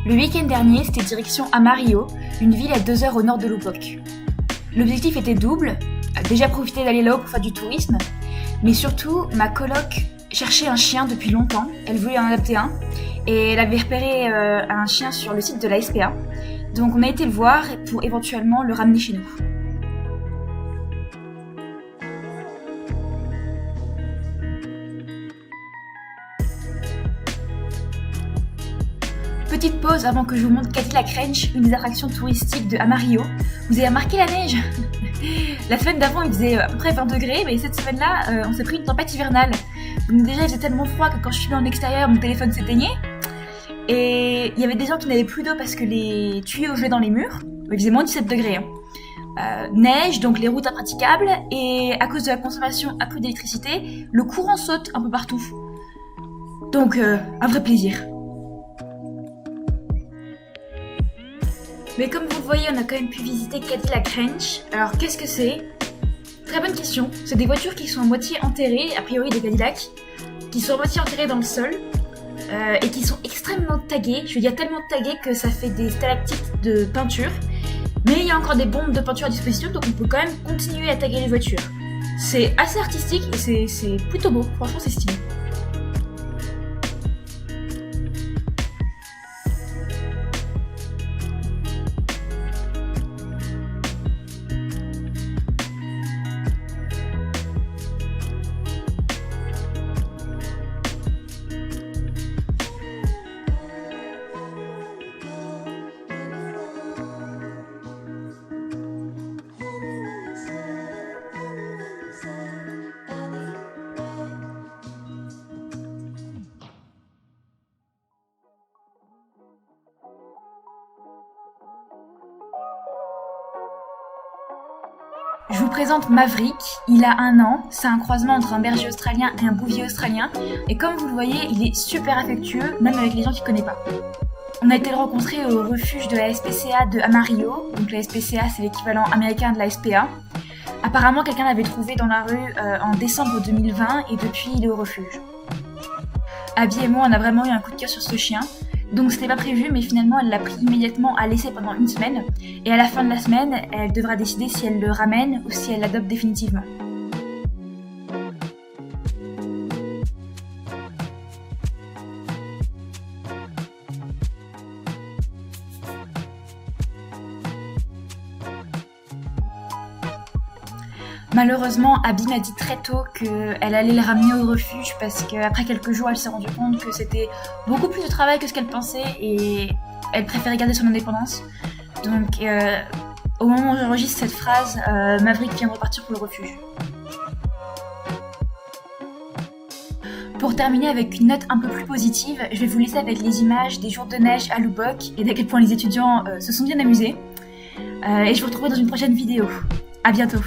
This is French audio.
Le week-end dernier, c'était direction Amarillo, une ville à 2 heures au nord de Lubbock. L'objectif était double, déjà profiter d'aller là-haut pour faire du tourisme, mais surtout, ma coloc cherchait un chien depuis longtemps, elle voulait en adopter un, et elle avait repéré un chien sur le site de la SPA, donc on a été le voir pour éventuellement le ramener chez nous. Petite pause avant que je vous montre Cadillac Ranch, une des attractions touristiques de Amarillo. Vous avez remarqué la neige? La semaine d'avant il faisait à peu près 20 degrés, mais cette semaine-là on s'est pris une tempête hivernale. Donc déjà il faisait tellement froid que quand je suis en extérieur mon téléphone s'éteignait. Et il y avait des gens qui n'avaient plus d'eau parce que les tuyaux jouaient dans les murs. Il faisait moins de 17 degrés. Neige, donc les routes impraticables, et à cause de la consommation accrue d'électricité, le courant saute un peu partout. Donc un vrai plaisir. Mais comme vous le voyez, on a quand même pu visiter Cadillac Ranch. Alors qu'est-ce que c'est? Très bonne question. C'est des voitures qui sont à moitié enterrées, a priori des Cadillacs, qui sont à moitié enterrées dans le sol, et qui sont extrêmement taguées. Je veux dire tellement taguées que ça fait des stalactites de peinture. Mais il y a encore des bombes de peinture à disposition, donc on peut quand même continuer à taguer les voitures. C'est assez artistique et c'est plutôt beau. Franchement, c'est stylé. Je vous présente Maverick, il a 1 an, c'est un croisement entre un berger australien et un bouvier australien, et comme vous le voyez, il est super affectueux, même avec les gens qu'il connaît pas. On a été le rencontrer au refuge de la SPCA de Amarillo, donc la SPCA c'est l'équivalent américain de la SPA. Apparemment quelqu'un l'avait trouvé dans la rue en décembre 2020 et depuis il est au refuge. Abby et moi on a vraiment eu un coup de cœur sur ce chien. Donc c'était pas prévu, mais finalement elle l'a pris immédiatement à laisser pendant 1 semaine, et à la fin de la semaine, elle devra décider si elle le ramène ou si elle l'adopte définitivement. Malheureusement, Abby m'a dit très tôt qu'elle allait le ramener au refuge parce qu'après quelques jours, elle s'est rendue compte que c'était beaucoup plus de travail que ce qu'elle pensait et elle préférait garder son indépendance. Donc, au moment où j'enregistre cette phrase, Maverick vient de repartir pour le refuge. Pour terminer avec une note un peu plus positive, je vais vous laisser avec les images des jours de neige à Lubbock et d'à quel point les étudiants se sont bien amusés. Et je vous retrouverai dans une prochaine vidéo. À bientôt!